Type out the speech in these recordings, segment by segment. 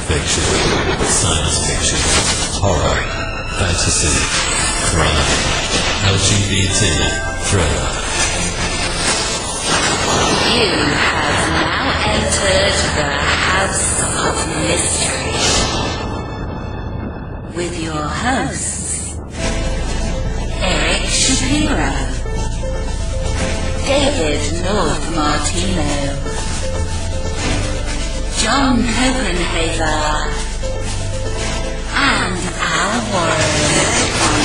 fiction, science fiction, horror, fantasy, crime, LGBT, thriller. You have now entered the House of Mystery with your hosts, Eric Shapiro, David North Martino, John Copenhagen, and Al Warren on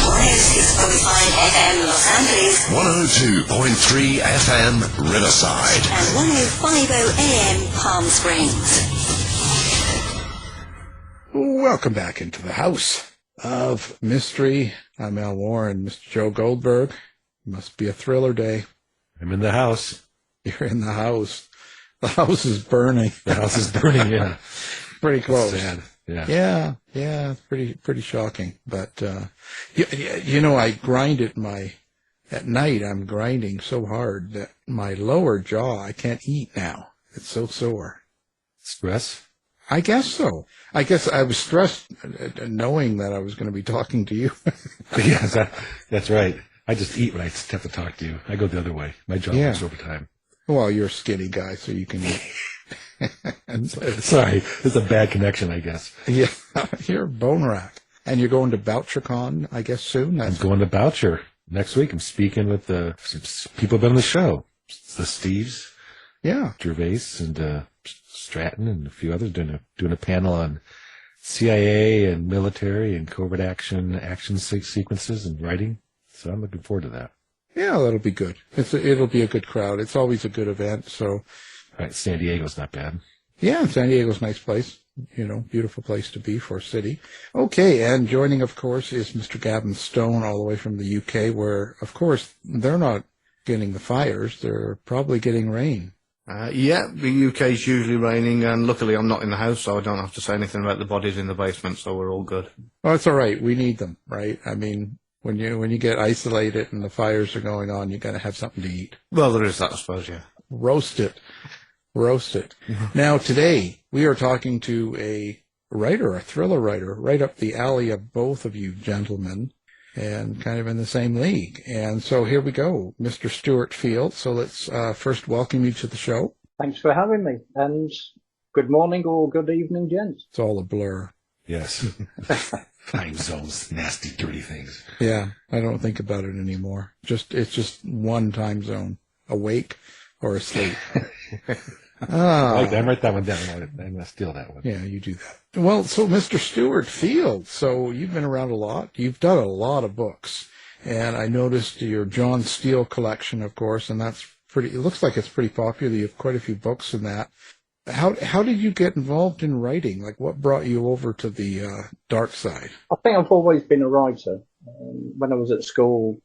106.5 FM Los Angeles, 102.3 FM Riverside, and 105.0 AM Palm Springs. Welcome back into the House of Mystery. I'm Al Warren, Mr. Joe Goldberg. Must be a thriller day. I'm in the house. You're in the house. The house is burning. The house is burning, yeah. Pretty close. Sad. Yeah. Yeah, pretty shocking. But, you know, I grind it at night I'm grinding so hard that my lower jaw, I can't eat now. It's so sore. Stress? I guess so. I guess I was stressed knowing that I was going to be talking to you. Yes, that's right. I just eat when I have to talk to you. I go the other way. My jaw works over time. Well, you're a skinny guy, so you can eat. Sorry, it's a bad connection, I guess. Yeah, you're a bone rack. And you're going to BoucherCon, I guess, soon? I'm going to Boucher next week. I'm speaking with some people who've been on the show. The Steves. Yeah. Gervais and Stratton and a few others doing a panel on CIA and military and covert action sequences and writing. So I'm looking forward to that. Yeah, that'll be good. It'll be a good crowd. It's always a good event, so. Right, San Diego's not bad. Yeah, San Diego's a nice place. You know, beautiful place to be for a city. Okay, and joining, of course, is Mr. Gavin Stone, all the way from the UK, where, of course, they're not getting the fires. They're probably getting rain. Yeah, the UK's usually raining, and luckily I'm not in the house, so I don't have to say anything about the bodies in the basement, so we're all good. Oh, it's all right. We need them, right? I mean, when you get isolated and the fires are going on, you got to have something to eat. Well, there is that, I suppose, yeah. Roast it. Mm-hmm. Now, today, we are talking to a thriller writer, right up the alley of both of you gentlemen, and kind of in the same league. And so here we go, Mr. Stuart Field. So let's first welcome you to the show. Thanks for having me, and good morning or good evening, gents. It's all a blur. Yes. Time zones, nasty, dirty things. Yeah, I don't think about it anymore. It's just one time zone, awake or asleep. I like that. I write that one down. I'm going to steal that one. Yeah, you do that. Well, so Mr. Stuart Field, so you've been around a lot. You've done a lot of books. And I noticed your John Steel collection, of course, and it looks like it's pretty popular. You have quite a few books in that. How did you get involved in writing? Like, what brought you over to the dark side? I think I've always been a writer. When I was at school,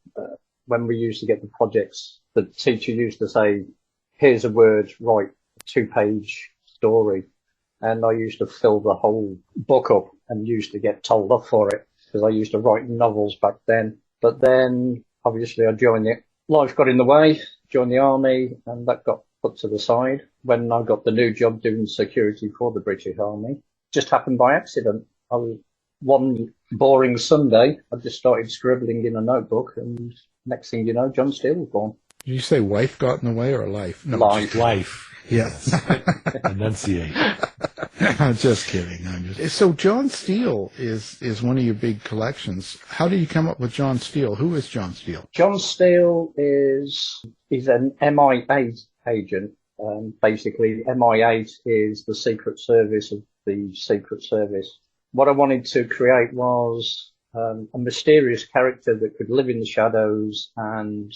when we used to get the projects, the teacher used to say, here's a word, write a 2-page story. And I used to fill the whole book up and used to get told off for it because I used to write novels back then. But then, obviously, life got in the way, joined the army, and that got put to the side. When I got the new job doing security for the British Army, just happened by accident. One boring Sunday, I just started scribbling in a notebook, and next thing you know, John Steel was born. Did you say wife got in the way or life? No, Life. Yes. Enunciate. I'm just kidding. So John Steel is one of your big collections. How did you come up with John Steel? Who is John Steel? John Steel is an MI8 agent. Basically, MI8 is the Secret Service of the Secret Service. What I wanted to create was a mysterious character that could live in the shadows and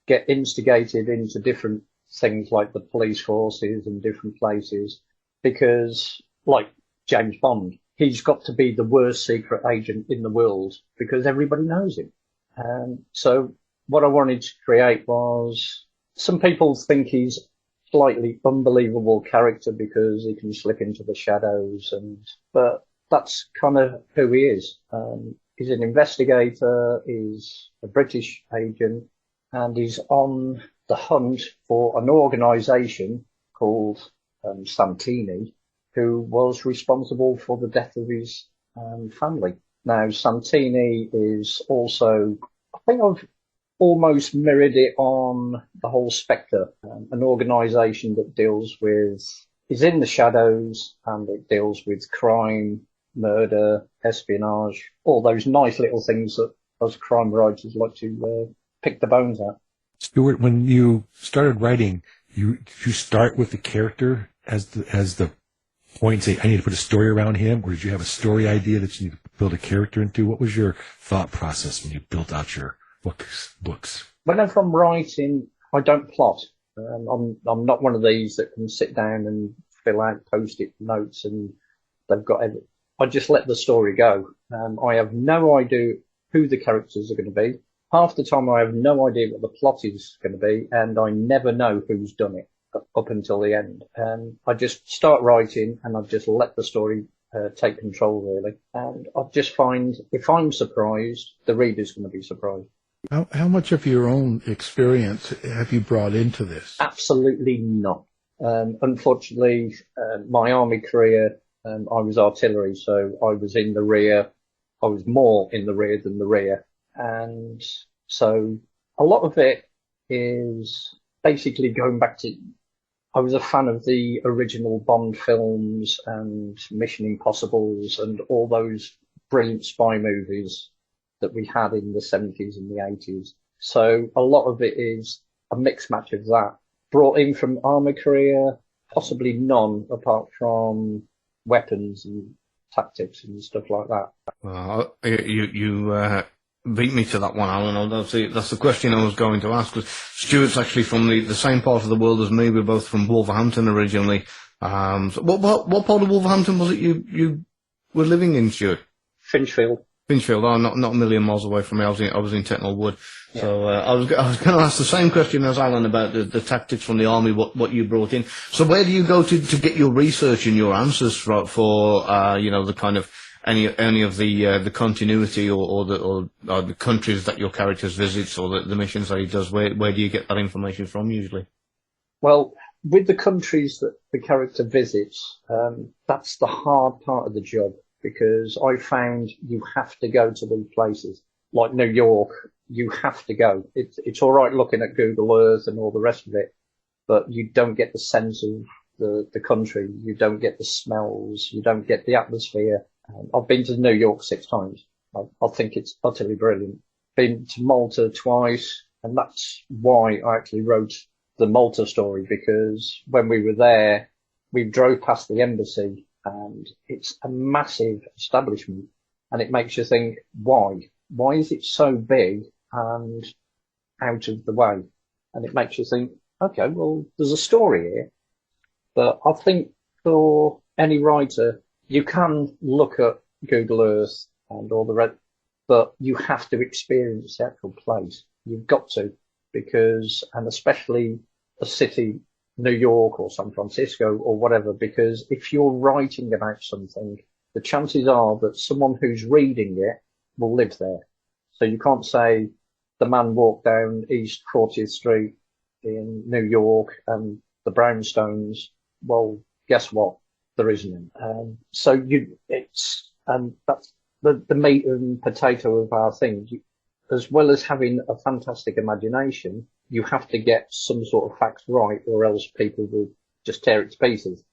get instigated into different things like the police forces and different places, because like James Bond, he's got to be the worst secret agent in the world because everybody knows him. So what I wanted to create was, some people think he's slightly unbelievable character because he can slip into the shadows, but that's kind of who he is. He's an investigator, he's a British agent, and he's on the hunt for an organisation called Santini, who was responsible for the death of his family. Now, Santini is also, I think I've almost mirrored it on the whole Spectre, an organisation that is in the shadows, and it deals with crime, murder, espionage, all those nice little things that us crime writers like to pick the bones at. Stuart, when you started writing, you start with the character as the point, say, I need to put a story around him, or did you have a story idea that you need to build a character into? What was your thought process when you built out your books? Whenever I'm writing, I don't plot. I'm not one of these that can sit down and fill out post-it notes and they've got everything. I just let the story go. I have no idea who the characters are going to be. Half the time I have no idea what the plot is going to be, and I never know who's done it up until the end. I just start writing and I just let the story take control, really. And I just find if I'm surprised, the reader's going to be surprised. How much of your own experience have you brought into this? Absolutely not. Unfortunately, my army career, I was artillery, so I was in the rear. I was more in the rear than the rear. And so a lot of it is basically going back to, I was a fan of the original Bond films and Mission Impossibles and all those brilliant spy movies that we had in the 70s and the 80s. So a lot of it is a mixed match of that. Brought in from armour career, possibly none apart from weapons and tactics and stuff like that. You beat me to that one, Alan. That's the question I was going to ask. Stuart's actually from the same part of the world as me. We're both from Wolverhampton originally. So what part of Wolverhampton was it you were living in, Stuart? Finchfield. Finchfield, not a million miles away from me. I was in Tettenhall Wood. Yeah. So I was going to ask the same question as Alan about the tactics from the army, what you brought in. So where do you go to get your research and your answers for the kind of any of the continuity or the countries that your characters visits or the missions that he does? Where do you get that information from usually? Well, with the countries that the character visits, that's the hard part of the job, because I found you have to go to these places. Like New York, you have to go. It's all right looking at Google Earth and all the rest of it, but you don't get the sense of the country. You don't get the smells. You don't get the atmosphere. I've been to New York 6 times. I think it's utterly brilliant. Been to Malta twice, and that's why I actually wrote the Malta story, because when we were there, we drove past the embassy, and it's a massive establishment, and it makes you think, why? Why is it so big and out of the way? And it makes you think, okay, well, there's a story here. But I think for any writer, you can look at Google Earth and all the rest, but you have to experience the actual place. You've got to, because, and especially a city, New York or San Francisco or whatever, because if you're writing about something, the chances are that someone who's reading it will live there. So you can't say the man walked down East 40th Street in New York and the brownstones. Well, guess what? There isn't. That's the meat and potato of our thing. As well as having a fantastic imagination, you have to get some sort of facts right, or else people will just tear it to pieces.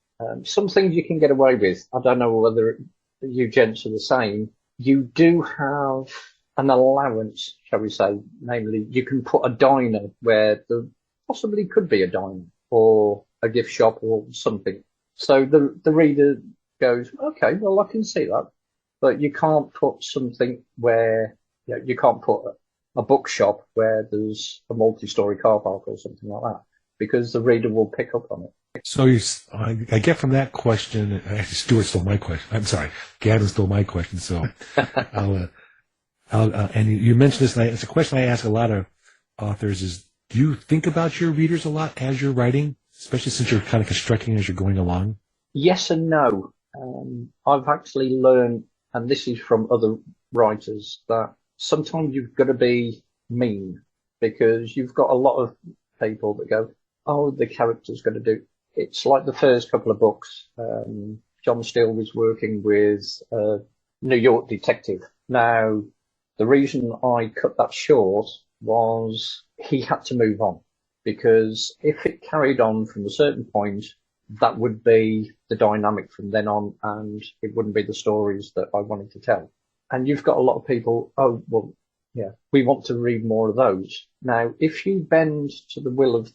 Some things you can get away with. I don't know whether you gents are the same. You do have an allowance, shall we say, namely you can put a diner where there possibly could be a diner or a gift shop or something. So the reader goes, okay, well, I can see that. But you can't put something where, you can't put a bookshop where there's a multi-story car park or something like that, because the reader will pick up on it. So I get from that question, actually Stuart stole my question. I'm sorry, Gavin stole my question. So and you mentioned this, and it's a question I ask a lot of authors: is do you think about your readers a lot as you're writing, especially since you're kind of constructing as you're going along? Yes and no. I've actually learned, and this is from other writers, that sometimes you've got to be mean, because you've got a lot of people that go, oh, the character's going to do. It's like the first couple of books, John Steele was working with a New York detective. Now, the reason I cut that short was he had to move on, because if it carried on from a certain point, that would be the dynamic from then on, and it wouldn't be the stories that I wanted to tell. And you've got a lot of people, oh, well, yeah, we want to read more of those. Now, if you bend to the will of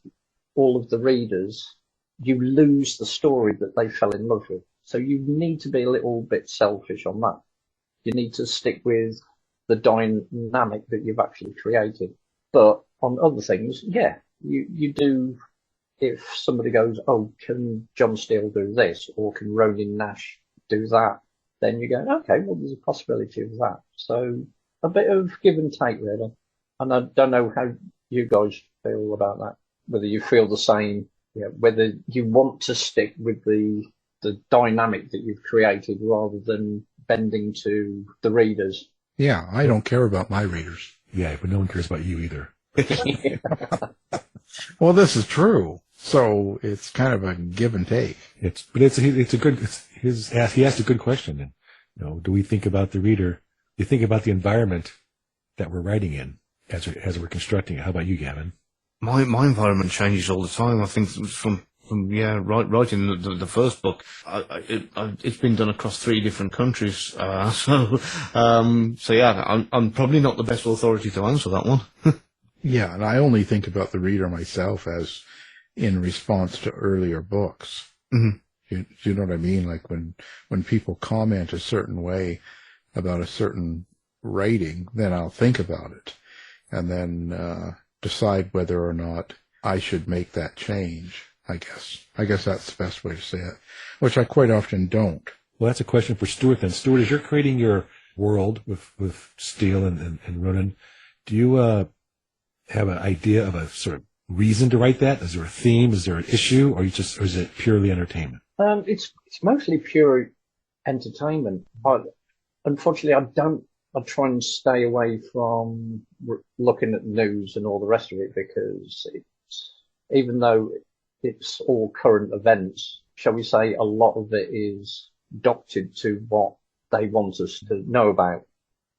all of the readers, you lose the story that they fell in love with. So you need to be a little bit selfish on that. You need to stick with the dynamic that you've actually created. But on other things, yeah, you do. If somebody goes, oh, can John Steele do this, or can Ronin Nash do that? Then you go, okay, well, there's a possibility of that. So a bit of give and take, really. And I don't know how you guys feel about that, whether you feel the same, whether you want to stick with the dynamic that you've created rather than bending to the readers. Yeah, I don't care about my readers. Yeah, but no one cares about you either. Well, this is true. So it's kind of a give and take. He asked a good question. And, do we think about the reader? Do you think about the environment that we're writing in as we're constructing it? How about you, Gavin? My environment changes all the time. I think from writing the first book, it's been done across 3 different countries. So yeah, I'm probably not the best authority to answer that one. Yeah, and I only think about the reader myself as in response to earlier books. Mm-hmm. You know what I mean? Like when people comment a certain way about a certain writing, then I'll think about it and then decide whether or not I should make that change, I guess. I guess that's the best way to say it, which I quite often don't. Well, that's a question for Stuart then. Stuart, as you're creating your world with Steele and Ronin, do you have an idea of a sort of reason to write that? Is there a theme? Is there an issue? Or is it purely entertainment? It's mostly pure entertainment. Unfortunately, I try and stay away from looking at news and all the rest of it, because even though it's all current events, shall we say, a lot of it is doctored to what they want us to know about.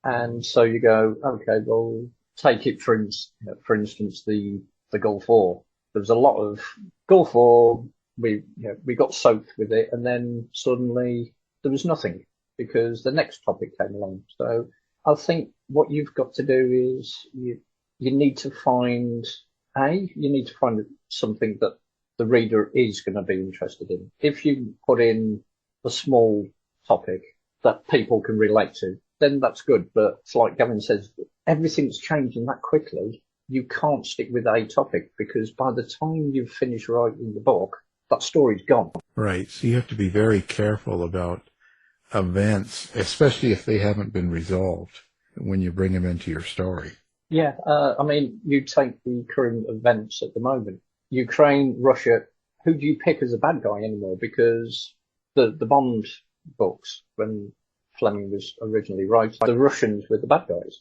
And so you go, okay, well, take it for instance, the Gulf War. There was a lot of Gulf War. We got soaked with it, and then suddenly there was nothing because the next topic came along. So I think what you've got to do is you need to find something that the reader is going to be interested in. If you put in a small topic that people can relate to, then that's good. But it's like Gavin says, everything's changing that quickly. You can't stick with a topic, because by the time you finish writing the book, that story's gone. Right. So you have to be very careful about events, especially if they haven't been resolved, when you bring them into your story. Yeah. I mean, you take the current events at the moment. Ukraine, Russia, who do you pick as a bad guy anymore? Because the Bond books, when Fleming was originally writing, the Russians were the bad guys.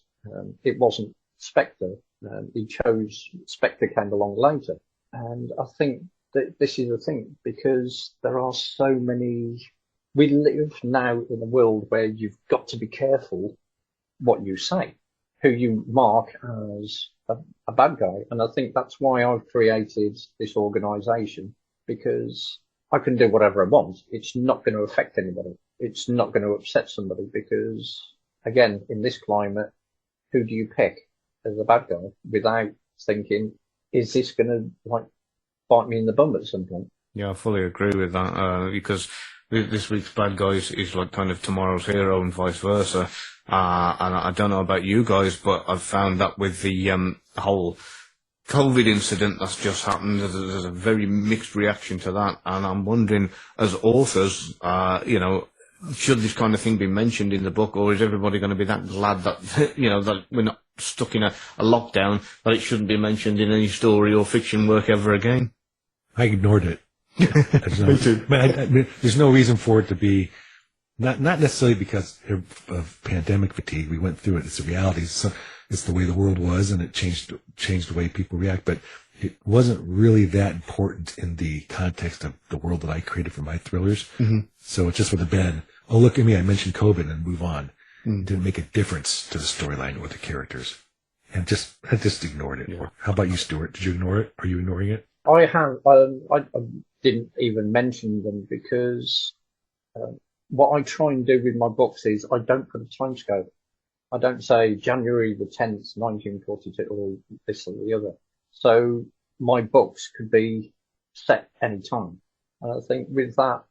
It wasn't Spectre. He chose Spectre came along later. And I think that this is the thing, because there are so many. We live now in a world where you've got to be careful what you say, who you mark as a bad guy. And I think that's why I've created this organisation, because I can do whatever I want. It's not going to affect anybody. It's not going to upset somebody, because, again, in this climate, who do you pick as a bad guy without thinking, is this going to bite me in the bum at some point? Yeah, I fully agree with that, because this week's bad guys is like kind of tomorrow's hero and vice versa. And I don't know about you guys, but I've found that with the whole COVID incident that's just happened, there's a very mixed reaction to that. And I'm wondering, as authors, should this kind of thing be mentioned in the book, or is everybody going to be that glad that, that we're not stuck in a lockdown, that it shouldn't be mentioned in any story or fiction work ever again? I ignored it. There's no reason for it to be, not necessarily because of pandemic fatigue. We went through it. It's a reality. It's the way the world was, and it changed the way people react. But it wasn't really that important in the context of the world that I created for my thrillers. Mm-hmm. So it just would have been, oh, look at me, I mentioned COVID and move on. It didn't make a difference to the storyline or the characters. And I just ignored it. Yeah. How about you, Stuart? Did you ignore it? Are you ignoring it? I have. I didn't even mention them because what I try and do with my books is I don't put a timescale. I don't say January the 10th, 1942, or this or the other. So my books could be set any time. And I think with that,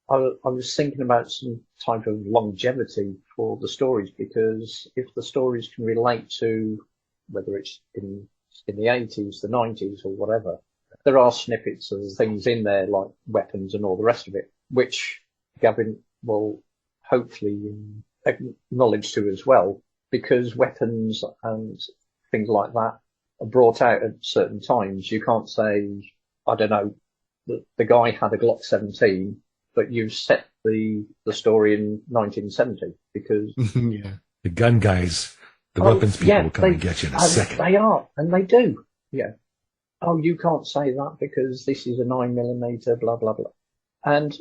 I was thinking about some type of longevity for the stories, because if the stories can relate to whether it's in the 80s, the 90s, or whatever, there are snippets of things in there like weapons and all the rest of it, which Gavin will hopefully acknowledge to as well, because weapons and things like that are brought out at certain times. You can't say, I don't know, the guy had a Glock 17, but you've set the story in 1970 because the gun guys, the weapons people will come and get you in a second. They are, and they do. Yeah. Oh, you can't say that because this is a 9mm, blah blah blah. And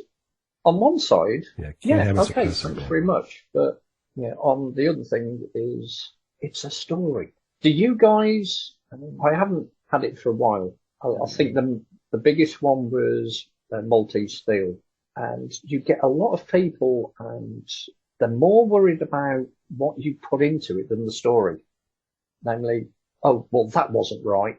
on one side, okay, thanks very much. But on the other thing is, it's a story. Do you guys? I haven't had it for a while. I think the biggest one was Maltese Steel. And you get a lot of people, and they're more worried about what you put into it than the story. Namely, oh, well, that wasn't right.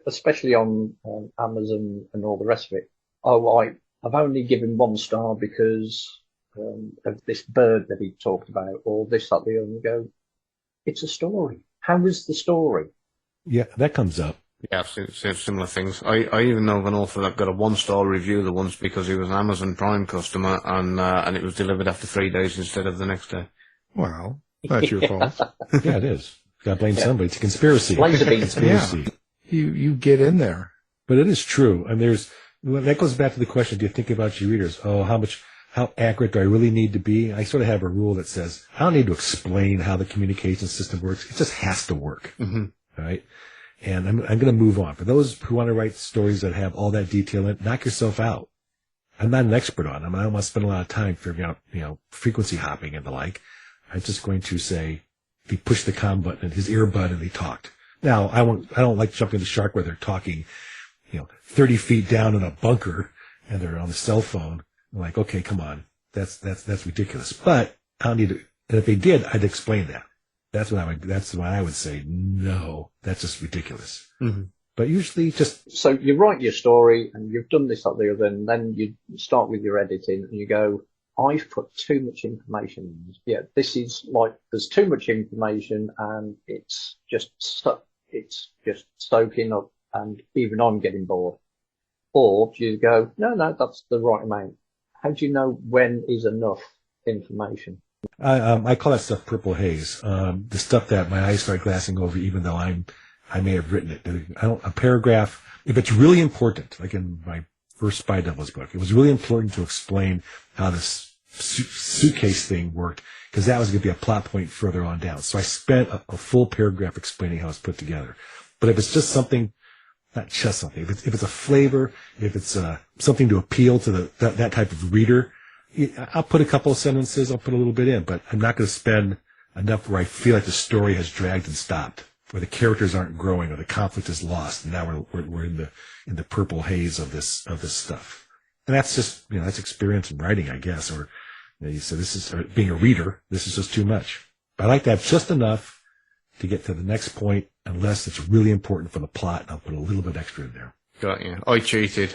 Especially on Amazon and all the rest of it. Oh, I've only given 1 star because of this bird that he talked about, or this, that, the other. And go, it's a story. How is the story? Yeah, that comes up. Yeah, I've seen similar things. I even know of an author that got a 1-star review the once because he was an Amazon Prime customer and it was delivered after 3 days instead of the next day. Well, that's your fault. Yeah, it is. Got to blame somebody. It's a conspiracy. Conspiracy. You get in there. But it is true. And that goes back to the question, do you think about your readers? Oh, how accurate do I really need to be? I sort of have a rule that says, I don't need to explain how the communication system works. It just has to work. Mm-hmm. Right? And I'm going to move on. For those who want to write stories that have all that detail in it, knock yourself out. I'm not an expert on them. I don't want to spend a lot of time figuring out, frequency hopping and the like. I'm just going to say, he pushed the comm button in his earbud and he talked. Now, I don't like jumping the shark where they're talking, 30 feet down in a bunker and they're on the cell phone. I'm like, okay, come on. That's ridiculous. But I don't need to, and if they did, I'd explain that. That's when I would say, no, that's just ridiculous. Mm-hmm. But usually So you write your story and you've done this, that, the other, and then you start with your editing and you go, I've put too much information in. Yeah, this is like, there's too much information and it's just soaking up and even I'm getting bored. Or do you go, no, that's the right amount. How do you know when is enough information? I call that stuff purple haze. The stuff that my eyes start glassing over, even though I may have written it. A paragraph, if it's really important, like in my first Spy Devils book, it was really important to explain how this suitcase thing worked, because that was going to be a plot point further on down. So I spent a full paragraph explaining how it's put together. But if it's just something, not just something, if it's a flavor, if it's something to appeal to that type of reader, I'll put a couple of sentences, I'll put a little bit in, but I'm not going to spend enough where I feel like the story has dragged and stopped, where the characters aren't growing or the conflict is lost. And now we're in the purple haze of this stuff. And that's just, that's experience in writing, I guess. Or you say being a reader, this is just too much. But I like to have just enough to get to the next point, unless it's really important for the plot, and I'll put a little bit extra in there. Got you. I cheated.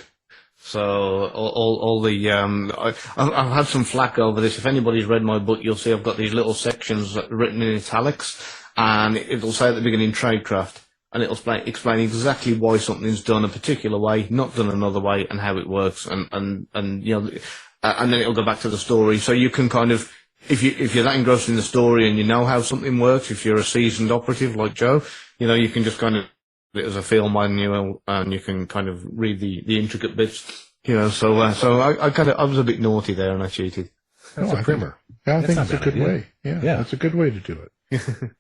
So all the I've had some flack over this. If anybody's read my book, you'll see I've got these little sections written in italics, and it'll say at the beginning tradecraft, and it'll explain exactly why something's done a particular way, not done another way, and how it works, and then it'll go back to the story. So you can kind of, if you're that engrossed in the story and you know how something works, if you're a seasoned operative like Joe, you can just kind of it as a field manual, and you can kind of read the intricate bits, So I was a bit naughty there, and I cheated. That's a primer. I think it's a good way. Yeah, that's a good way to do it.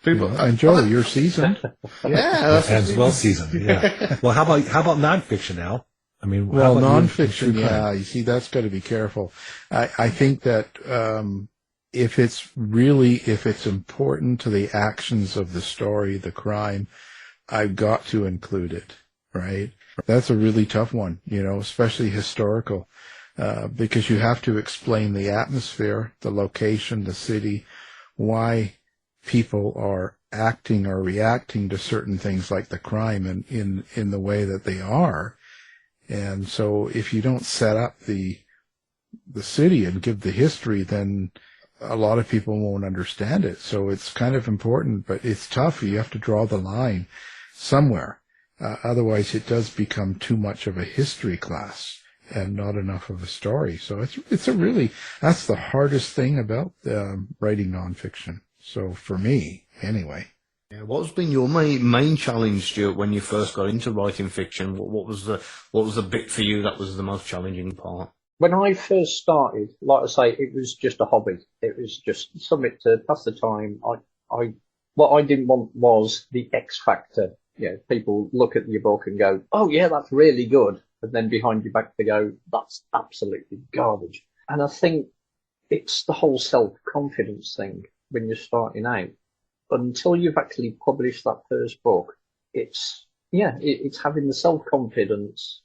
And Joe, you're seasoned. Yeah, As well seasoned. Yeah. Well, how about nonfiction, Al? I mean, how Well, about nonfiction, true yeah. crime? You see, that's got to be careful. I think that if it's important to the actions of the story, the crime, I've got to include it, right? That's a really tough one, especially historical, because you have to explain the atmosphere, the location, the city, why people are acting or reacting to certain things like the crime and in the way that they are. And so if you don't set up the city and give the history, then a lot of people won't understand it. So it's kind of important, but it's tough. You have to draw the line somewhere. Otherwise it does become too much of a history class and not enough of a story. So that's the hardest thing about writing nonfiction. So for me, anyway. Yeah, what's been your main challenge, Stuart, when you first got into writing fiction? What was the bit for you that was the most challenging part? When I first started, like I say, it was just a hobby. It was just something to pass the time. What I didn't want was the X factor. People look at your book and go, "Oh yeah, that's really good," and then behind your back they go, "That's absolutely garbage." And I think it's the whole self-confidence thing when you're starting out. Until you've actually published that first book, it's having the self-confidence,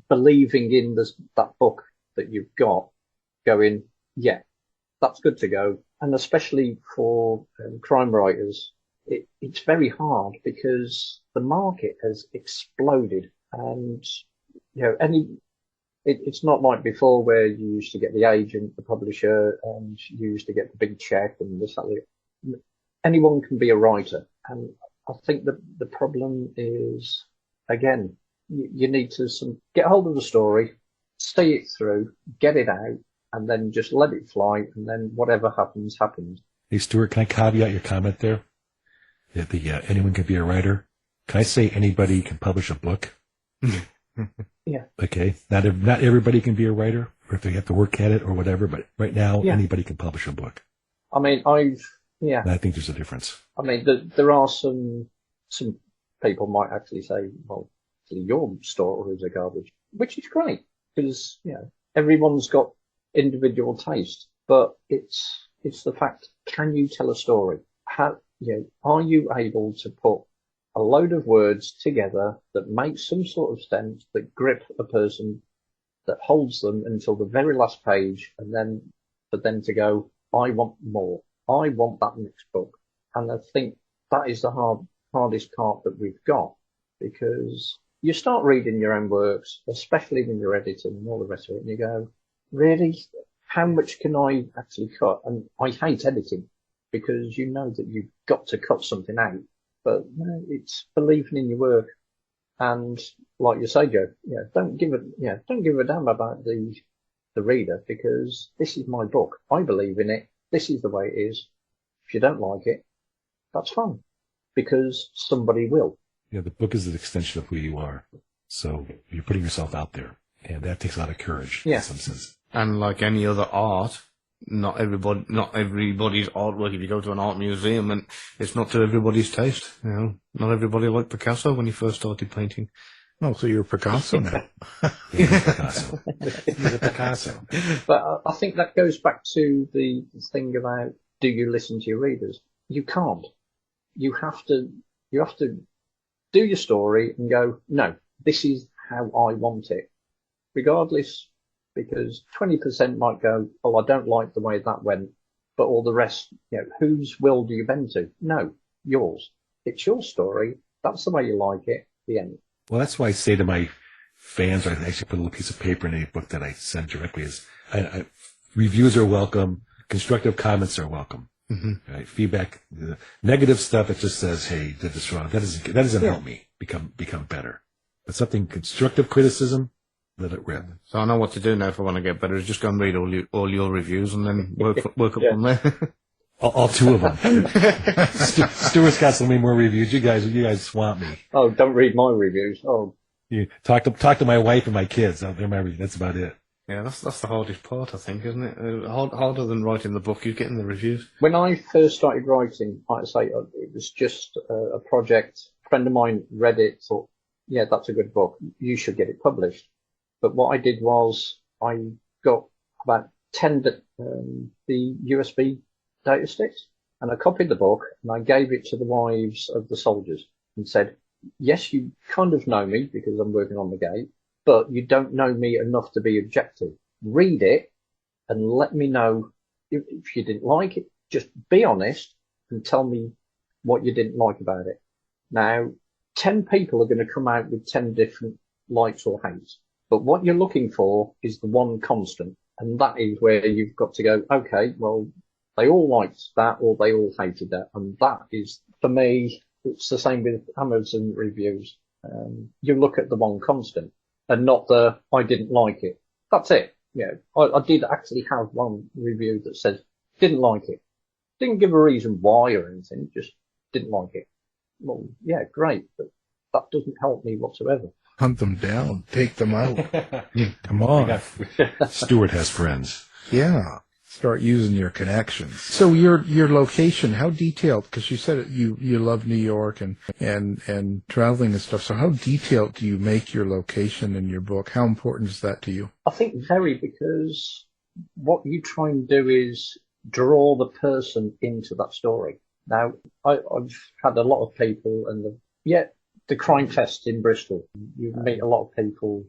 believing in that book that you've got, going, yeah, that's good to go. And especially for crime writers, it's very hard because the market has exploded, and it's not like before where you used to get the agent, the publisher, and you used to get the big check and this, that. Anyone can be a writer, and I think the problem is, again, you need to get hold of the story, see it through, get it out, and then just let it fly, and then whatever happens, happens. Hey, Stuart, can I caveat your comment there? That anyone can be a writer. Can I say anybody can publish a book? Yeah. Okay. Not everybody can be a writer, or if they have to work at it or whatever, but right now, anybody can publish a book. I mean, And I think there's a difference. I mean, there are some people might actually say, well, actually your stories are garbage, which is great because, everyone's got individual taste, but it's the fact, can you tell a story? Are you able to put a load of words together that make some sort of sense, that grip a person, that holds them until the very last page, and then for them to go, I want more. I want that next book. And I think that is the hardest part that we've got, because you start reading your own works, especially when you're editing and all the rest of it, and you go, really? How much can I actually cut? And I hate editing because you know that you've got to cut something out, but it's believing in your work. And like you say, Joe, don't give a damn about the reader, because this is my book. I believe in it. This is the way it is. If you don't like it, that's fine, because somebody will. The book is an extension of who you are. So you're putting yourself out there, and that takes a lot of courage in some sense. And like any other art, not everybody's artwork. If you go to an art museum, and it's not to everybody's taste. Not everybody liked Picasso when he first started painting. Oh, so you're Picasso now. He's a Picasso. But I think that goes back to the thing about, do you listen to your readers? You can't. You have to do your story and go, no, this is how I want it, regardless, because 20% might go, oh, I don't like the way that went, but all the rest, whose will do you bend to? No, yours. It's your story. That's the way you like it. The end. Well, that's why I say to my fans, or I actually put a little piece of paper in any book that I send directly, is reviews are welcome, constructive comments are welcome. Mm-hmm. Right? Feedback, the negative stuff that just says, "Hey, did this wrong." That doesn't help me become better. But something constructive criticism, let it rip. So I know what to do now if I want to get better. Is just go and read all your reviews and then work up from there. All two of them. Stuart's got so many more reviews. You guys swamp me. Oh, don't read my reviews. Oh, You talk to my wife and my kids. They're my reviews. That's about it. Yeah, that's the hardest part, I think, isn't it? Harder than writing the book, is getting the reviews. When I first started writing, like I say, it was just a project. A friend of mine read it, thought, yeah, that's a good book. You should get it published. But what I did was I got about 10 the USB data sticks, and I copied the book and I gave it to the wives of the soldiers and said, yes, you kind of know me because I'm working on the gate, but you don't know me enough to be objective. Read it and let me know if you didn't like it. Just be honest and tell me what you didn't like about it. Now, 10 people are going to come out with 10 different likes or hates, but what you're looking for is the one constant, and that is where you've got to go, okay, well, they all liked that or they all hated that, and that is, for me, it's the same with Amazon reviews. You look at the one constant and not the I didn't like it. That's it. Yeah, I did actually have one review that says didn't like it. Didn't give a reason why or anything, just didn't like it. Well, yeah, great, but that doesn't help me whatsoever. Hunt them down, take them out. Come on. Stuart has friends. Yeah. Start using your connections. So your location, how detailed? Because you said you love New York and traveling and stuff. So how detailed do you make your location in your book? How important is that to you? I think very, because what you try and do is draw the person into that story. Now, I've had a lot of people, and the crime fest in Bristol. You meet a lot of people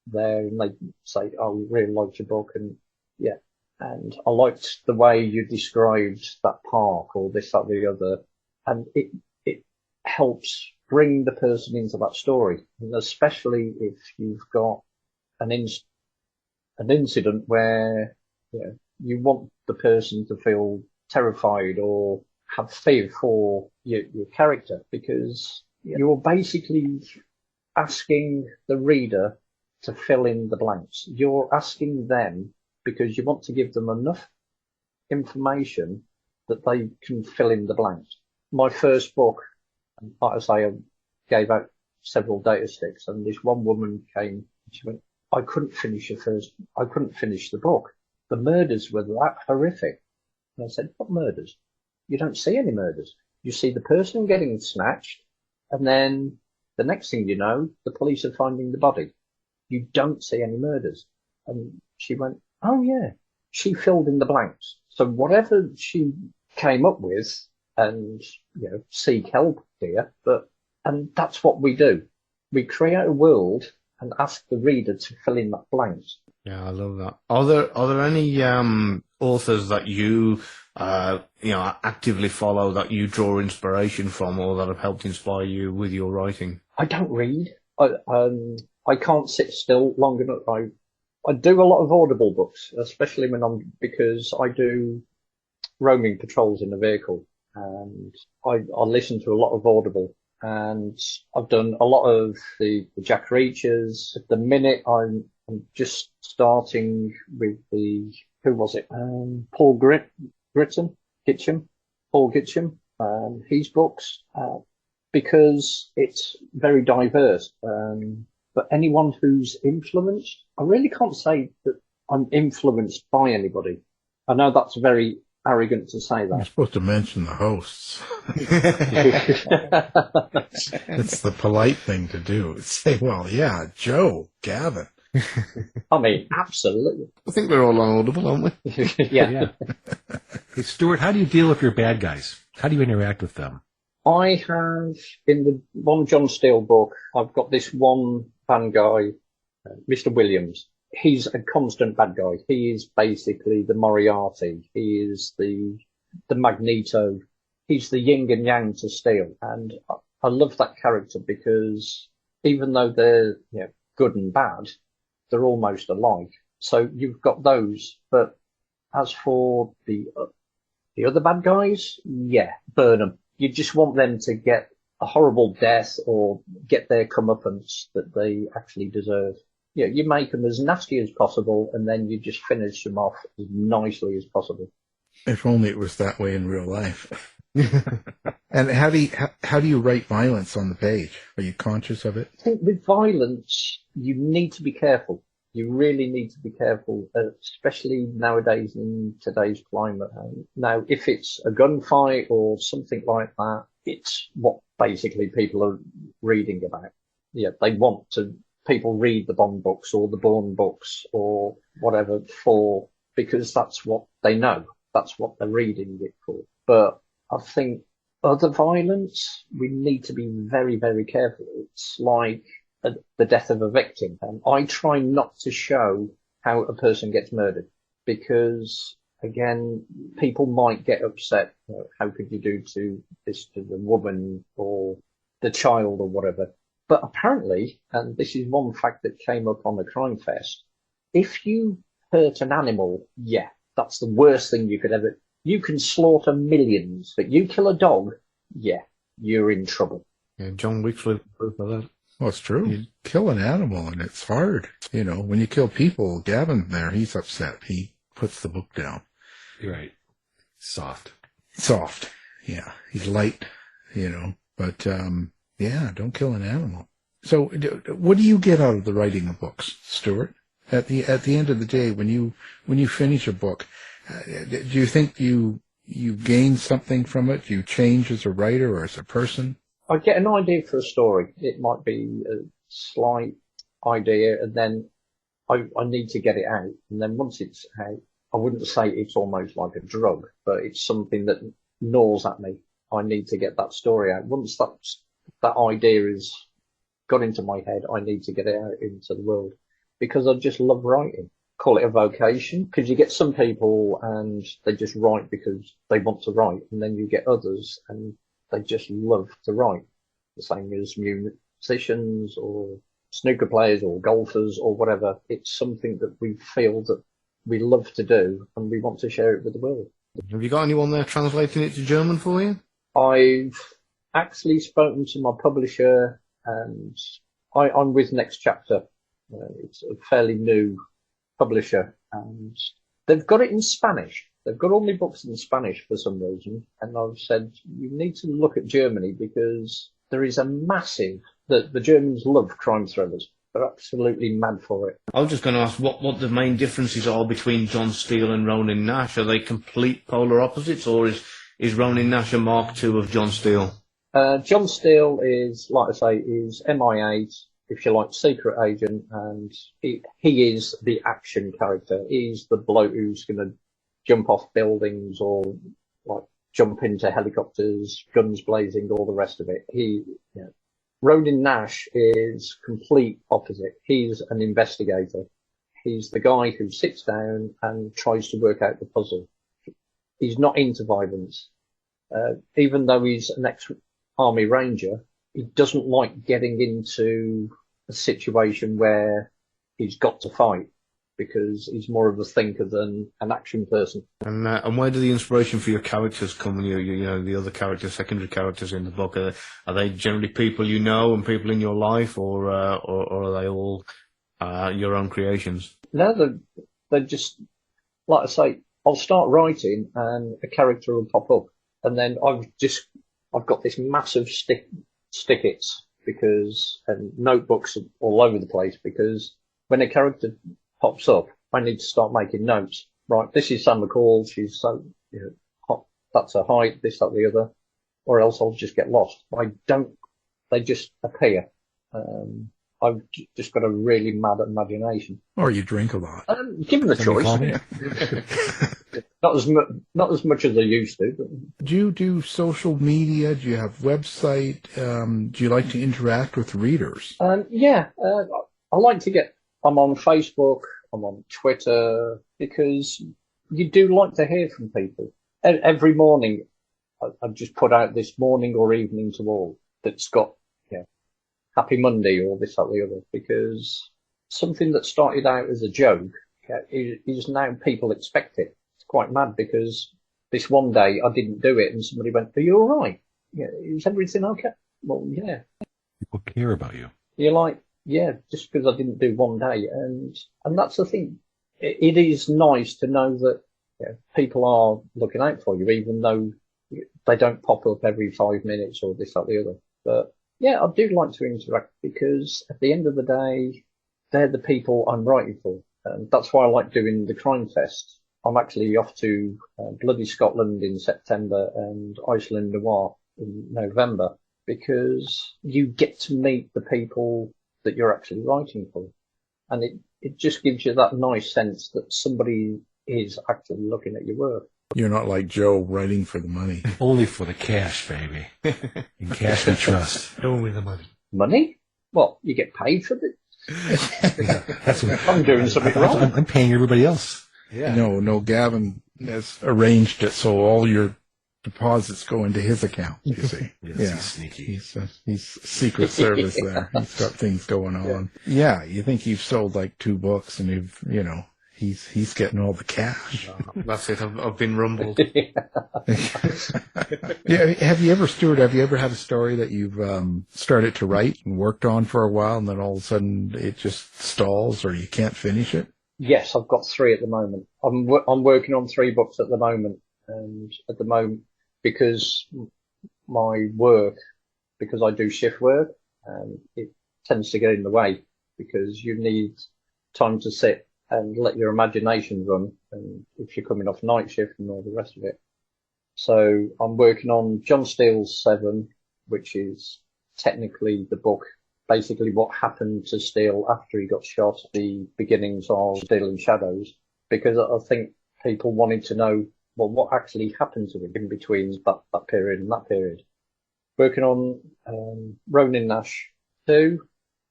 there, and they say, "Oh, we really liked your book," and yeah. And I liked the way you described that park or this, that, the other. And it helps bring the person into that story. And especially if you've got an incident where you want the person to feel terrified or have fear for your character, because you're basically asking the reader to fill in the blanks. You're asking them because you want to give them enough information that they can fill in the blanks. My first book, like I say, I gave out several data sticks, and this one woman came, she went, I couldn't finish the book. The murders were that horrific. And I said, what murders? You don't see any murders. You see the person getting snatched, and then the next thing you know, the police are finding the body. You don't see any murders. And she went, oh yeah, she filled in the blanks. So whatever she came up with, and seek help here, and that's what we do. We create a world and ask the reader to fill in that blanks. Yeah, I love that. Are there any authors that you actively follow, that you draw inspiration from, or that have helped inspire you with your writing? I don't read. I can't sit still long enough. I do a lot of Audible books, especially because I do roaming patrols in a vehicle, and I listen to a lot of Audible, and I've done a lot of the Jack Reachers. At the minute, I'm just starting with who was it? Paul Gitcham, his books, because it's very diverse. But anyone who's influenced, I really can't say that I'm influenced by anybody. I know that's very arrogant to say that. You're supposed to mention the hosts. It's the polite thing to do. Say, well, yeah, Joe, Gavin. I mean, absolutely. I think we're all on Audible, aren't we? Yeah. Hey, Stuart, how do you deal with your bad guys? How do you interact with them? I have, in the one John Steel book, I've got this one bad guy, Mr. Williams. He's a constant bad guy. He is basically the Moriarty. He is the Magneto. He's the yin and yang to Steel. And I love that character because even though they're good and bad, they're almost alike. So you've got those. But as for the other bad guys, burn them. You just want them to get a horrible death or get their comeuppance that they actually deserve. You make them as nasty as possible, and then you just finish them off as nicely as possible. If only it was that way in real life. And how do you write violence on the page? Are you conscious of it? I think with violence, you need to be careful, You really need to be careful, especially nowadays in today's climate. Now, if it's a gunfight or something like that, it's what basically people are reading about. Yeah, they want to, people read the Bond books or the Bourne books or whatever because that's what they know. That's what they're reading it for. But I think other violence, we need to be very, very careful. It's like the death of a victim. And I try not to show how a person gets murdered because, again, people might get upset. How could you do this to the woman or the child or whatever? But apparently, and this is one fact that came up on the Crime Fest, if you hurt an animal, yeah, that's the worst thing you could ever. You can slaughter millions, but you kill a dog, yeah, you're in trouble. Yeah, John Wick's proof of that. Well, it's true. You kill an animal and it's hard. When you kill people, Gavin there, he's upset. He puts the book down. You're right. Soft. Yeah. He's light, but, yeah, don't kill an animal. So what do you get out of the writing of books, Stuart? At the end of the day, when you finish a book, do you think you gain something from it? Do you change as a writer or as a person? I get an idea for a story. It might be a slight idea, and then I need to get it out. And then once it's out, I wouldn't say it's almost like a drug, but it's something that gnaws at me. I need to get that story out. Once that idea is got into my head, I need to get it out into the world because I just love writing. Call it a vocation, because you get some people and they just write because they want to write, and then you get others and they just love to write. The same as musicians or snooker players or golfers or whatever. It's something that we feel that we love to do and we want to share it with the world. Have you got anyone there translating it to German for you? I've actually spoken to my publisher and I'm with Next Chapter. It's a fairly new publisher and they've got it in Spanish. They've got all my books in Spanish for some reason, and I've said, you need to look at Germany because there is a massive, the Germans love crime thrillers. They're absolutely mad for it. I was just going to ask what the main differences are between John Steel and Ronin Nash. Are they complete polar opposites, or is Ronin Nash a Mark II of John Steel? John Steel is, like I say, is MI8, if you like, secret agent, and he is the action character. He's the bloke who's going to jump off buildings or like jump into helicopters, guns blazing, all the rest of it. Ronin Nash is complete opposite. He's an investigator. He's the guy who sits down and tries to work out the puzzle. He's not into violence. Even though he's an ex-army ranger, he doesn't like getting into a situation where he's got to fight, because he's more of a thinker than an action person. And where do the inspiration for your characters come? The other characters, secondary characters in the book, are they generally people you know and people in your life, or are they all your own creations? No, they're just, like I say, I'll start writing and a character will pop up, and then I've got this massive stickets and notebooks all over the place, because when a character pops up, I need to start making notes. Right, this is Sam McCall. She's so hot. That's her height. This, that, the other. Or else I'll just get lost. They just appear. I've just got a really mad imagination. Or you drink a lot. Given the choice, not as much as I used to. But. Do you do social media? Do you have website? Do you like to interact with readers? Yeah, I like to get. I'm on Facebook, I'm on Twitter, because you do like to hear from people. Every morning, I just put out this morning or evening to all that's got, Happy Monday or this, that, the other, because something that started out as a joke is now people expect it. It's quite mad, because this one day I didn't do it and somebody went, "Are you all right? Yeah, is everything okay?" Well, yeah. People care about you. You're like, yeah, just because I didn't do one day. And that's the thing. It is nice to know that people are looking out for you, even though they don't pop up every 5 minutes or this, that, the other. But yeah, I do like to interact, because at the end of the day, they're the people I'm writing for. And that's why I like doing the Crime Fest. I'm actually off to bloody Scotland in September and Iceland Noir in November, because you get to meet the people that you're actually writing for. And it just gives you that nice sense that somebody is actually looking at your work. You're not like Joe writing for the money. Only for the cash, baby. In cash we trust. Only the money. Money? What? You get paid for it? That's what, I'm doing something wrong. I'm paying everybody else. Yeah. No, Gavin has arranged it so all your deposits go into his account, you see. Yes, Yeah. he's sneaky. He's Secret Service there. He's got things going on. Yeah, you think you've sold like 2 books and he's getting all the cash. That's it. I've been rumbled. Yeah, Stuart, have you ever had a story that you've started to write and worked on for a while and then all of a sudden it just stalls or you can't finish it? Yes, I've got 3 at the moment. I'm working on 3 books at the moment, and at the moment, because my work, because I do shift work, it tends to get in the way, because you need time to sit and let your imagination run, and if you're coming off night shift and all the rest of it. So I'm working on John Steele's 7, which is technically the book, basically what happened to Steele after he got shot, the beginnings of Steele and Shadows, because I think people wanted to know, well, what actually happened to him in between that period and that period. Working on Ronin Nash 2,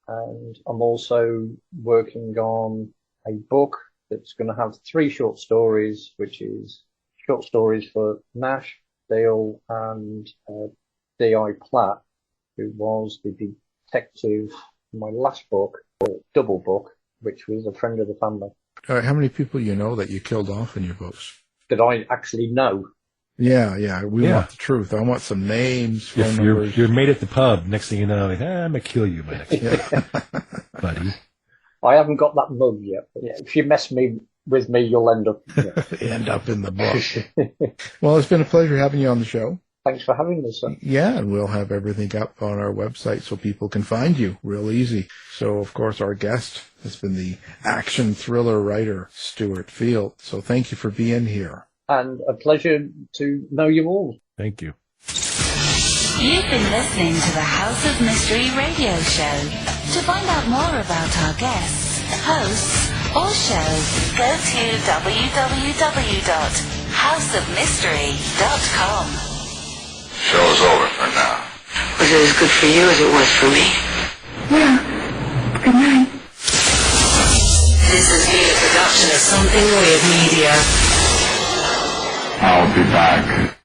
and I'm also working on a book that's going to have 3 short stories, which is short stories for Nash, Steele, and D.I. Platt, who was the detective in my last book, or double book, which was a friend of the family. How many people you know that you killed off in your books? That I actually know. Yeah. We want the truth. I want some names, phone If numbers. you're made at the pub, next thing you know, I'm going to kill you, my next buddy. I haven't got that mug yet, but if you mess with me, you'll end up End up in the book. Well, it's been a pleasure having you on the show. Thanks for having us, sir. Yeah, and we'll have everything up on our website so people can find you real easy. So, of course, our guest has been the action thriller writer, Stuart Field. So thank you for being here. And a pleasure to know you all. Thank you. You've been listening to the House of Mystery radio show. To find out more about our guests, hosts, or shows, go to www.houseofmystery.com. Show's over for now. Was it as good for you as it was for me? Yeah. Good night. This has been a production of Something Weird Media. I'll be back.